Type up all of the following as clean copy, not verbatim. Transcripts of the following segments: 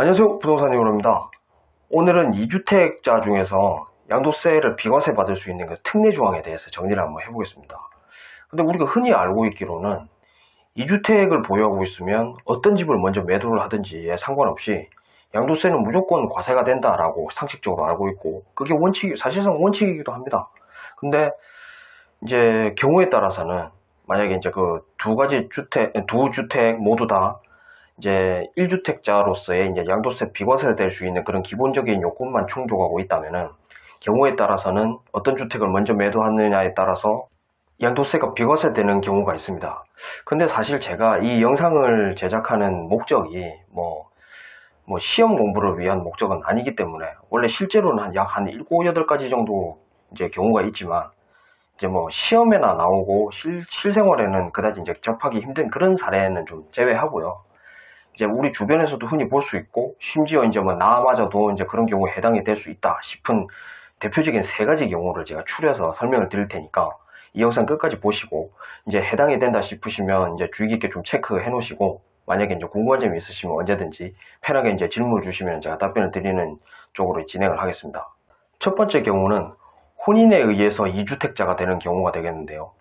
안녕하세요, 부동산 유로입니다. 오늘은 2주택자 중에서 양도세를 비과세 받을 수 있는 그 특례 조항에 대해서 정리를 한번 해보겠습니다. 근데 우리가 흔히 알고 있기로는 2주택을 보유하고 있으면 어떤 집을 먼저 매도를 하든지에 상관없이 양도세는 무조건 과세가 된다라고 상식적으로 알고 있고, 그게 사실상 원칙이기도 합니다. 근데 이제 경우에 따라서는 만약에 이제 그 두 주택 모두 다 이제 1주택자로서의 이제 양도세 비과세를 낼 수 있는 그런 기본적인 요건만 충족하고 있다면은, 경우에 따라서는 어떤 주택을 먼저 매도하느냐에 따라서 양도세가 비과세되는 경우가 있습니다. 근데 사실 제가 이 영상을 제작하는 목적이 뭐 시험 공부를 위한 목적은 아니기 때문에, 원래 실제로는 약 한 7, 8가지 정도 이제 경우가 있지만, 이제 뭐 시험에나 나오고 실생활에는 그다지 이제 접하기 힘든 그런 사례는 좀 제외하고요. 이제 우리 주변에서도 흔히 볼 수 있고, 심지어 이제 뭐 나마저도 이제 그런 경우에 해당이 될 수 있다 싶은 대표적인 3가지 경우를 제가 추려서 설명을 드릴 테니까 이 영상 끝까지 보시고, 이제 해당이 된다 싶으시면 이제 주의 깊게 좀 체크해 놓으시고, 만약에 이제 궁금한 점이 있으시면 언제든지 편하게 이제 질문을 주시면 제가 답변을 드리는 쪽으로 진행을 하겠습니다. 첫 번째 경우는 혼인에 의해서 2주택자가 되는 경우가 되겠는데요.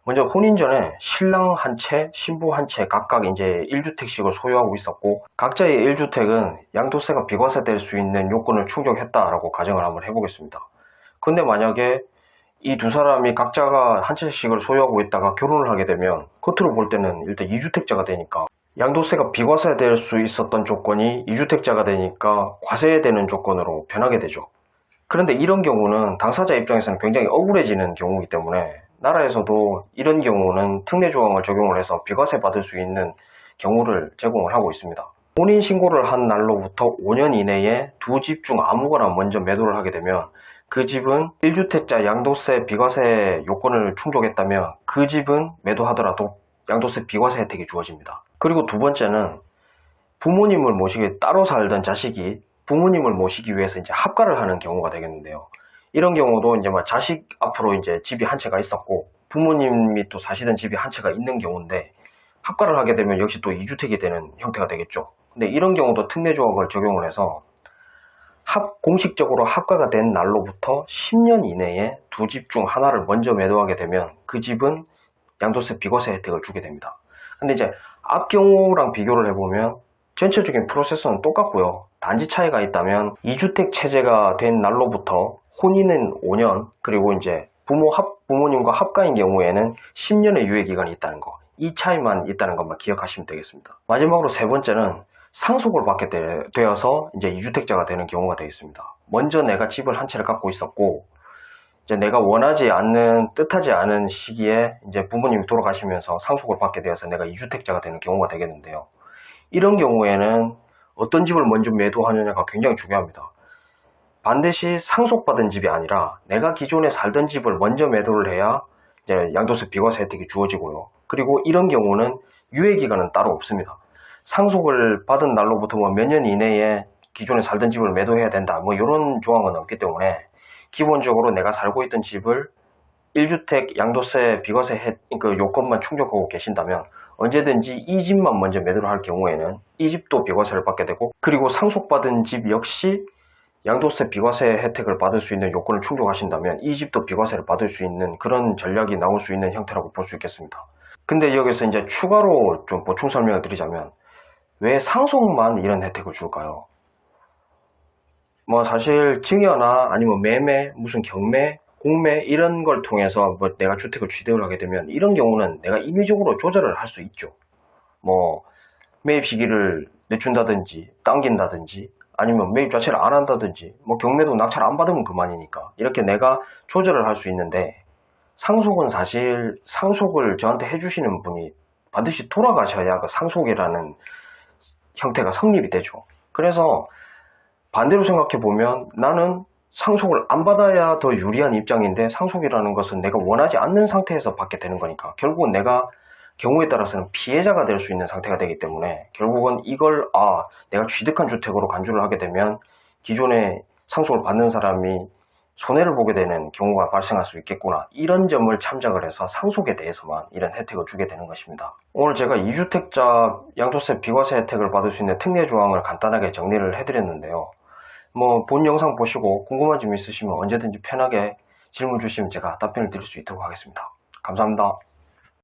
먼저 혼인 전에 신랑 한 채, 신부 한 채 각각 이제 1주택씩을 소유하고 있었고, 각자의 1주택은 양도세가 비과세될 수 있는 요건을 충족했다라고 가정을 한번 해보겠습니다. 근데 만약에 이 두 사람이 각자가 한 채씩을 소유하고 있다가 결혼을 하게 되면, 겉으로 볼 때는 일단 2주택자가 되니까 양도세가 비과세될 수 있었던 조건이 2주택자가 되니까 과세되는 조건으로 변하게 되죠. 그런데 이런 경우는 당사자 입장에서는 굉장히 억울해지는 경우이기 때문에, 나라에서도 이런 경우는 특례 조항을 적용을 해서 비과세 받을 수 있는 경우를 제공을 하고 있습니다. 혼인신고를 한 날로부터 5년 이내에 두 집 중 아무거나 먼저 매도를 하게 되면, 그 집은 1주택자 양도세 비과세 요건을 충족했다면 그 집은 매도하더라도 양도세 비과세 혜택이 주어집니다. 그리고 두 번째는, 부모님을 모시게 따로 살던 자식이 부모님을 모시기 위해서 이제 합가를 하는 경우가 되겠는데요. 이런 경우도 이제 뭐 자식 앞으로 이제 집이 한 채가 있었고, 부모님이 또 사시던 집이 한 채가 있는 경우인데, 합가를 하게 되면 역시 또 2주택이 되는 형태가 되겠죠. 근데 이런 경우도 특례 조항을 적용을 해서 공식적으로 합가가 된 날로부터 10년 이내에 두 집 중 하나를 먼저 매도하게 되면 그 집은 양도세 비과세 혜택을 주게 됩니다. 근데 이제 앞 경우랑 비교를 해보면 전체적인 프로세스는 똑같고요. 단지 차이가 있다면 2주택 체제가 된 날로부터 혼인은 5년, 그리고 이제 부모님과 합가인 경우에는 10년의 유예기간이 있다는 거, 이 차이만 있다는 것만 기억하시면 되겠습니다. 마지막으로 세 번째는 상속을 받게 되어서 이제 2주택자가 되는 경우가 되겠습니다. 먼저 내가 집을 한 채를 갖고 있었고, 이제 내가 원하지 않는, 뜻하지 않은 시기에 이제 부모님이 돌아가시면서 상속을 받게 되어서 내가 2주택자가 되는 경우가 되겠는데요. 이런 경우에는 어떤 집을 먼저 매도하느냐가 굉장히 중요합니다. 반드시 상속받은 집이 아니라 내가 기존에 살던 집을 먼저 매도를 해야 이제 양도세 비과세 혜택이 주어지고요. 그리고 이런 경우는 유예기간은 따로 없습니다. 상속을 받은 날로부터 뭐 몇 년 이내에 기존에 살던 집을 매도해야 된다, 뭐 이런 조항은 없기 때문에, 기본적으로 내가 살고 있던 집을 1주택 양도세 비과세 그 요건만 충족하고 계신다면 언제든지 이 집만 먼저 매도를 할 경우에는 이 집도 비과세를 받게 되고, 그리고 상속받은 집 역시 양도세 비과세 혜택을 받을 수 있는 요건을 충족하신다면 이 집도 비과세를 받을 수 있는 그런 전략이 나올 수 있는 형태라고 볼 수 있겠습니다. 근데 여기서 이제 추가로 좀 보충 설명을 드리자면, 왜 상속만 이런 혜택을 줄까요? 뭐 사실 증여나 아니면 매매, 무슨 경매, 공매 이런 걸 통해서 뭐 내가 주택을 취득을 하게 되면, 이런 경우는 내가 임의적으로 조절을 할 수 있죠. 뭐 매입 시기를 늦춘다든지 당긴다든지, 아니면 매입 자체를 안 한다든지, 뭐 경매도 낙찰 안 받으면 그만이니까 이렇게 내가 조절을 할 수 있는데, 상속은 사실 상속을 저한테 해주시는 분이 반드시 돌아가셔야 그 상속이라는 형태가 성립이 되죠. 그래서 반대로 생각해 보면, 나는 상속을 안 받아야 더 유리한 입장인데, 상속이라는 것은 내가 원하지 않는 상태에서 받게 되는 거니까 결국은 내가 경우에 따라서는 피해자가 될 수 있는 상태가 되기 때문에, 결국은 이걸 내가 취득한 주택으로 간주를 하게 되면 기존에 상속을 받는 사람이 손해를 보게 되는 경우가 발생할 수 있겠구나, 이런 점을 참작을 해서 상속에 대해서만 이런 혜택을 주게 되는 것입니다. 오늘 제가 2주택자 양도세 비과세 혜택을 받을 수 있는 특례 조항을 간단하게 정리를 해드렸는데요. 본 영상 보시고 궁금한 점 있으시면 언제든지 편하게 질문 주시면 제가 답변을 드릴 수 있도록 하겠습니다. 감사합니다.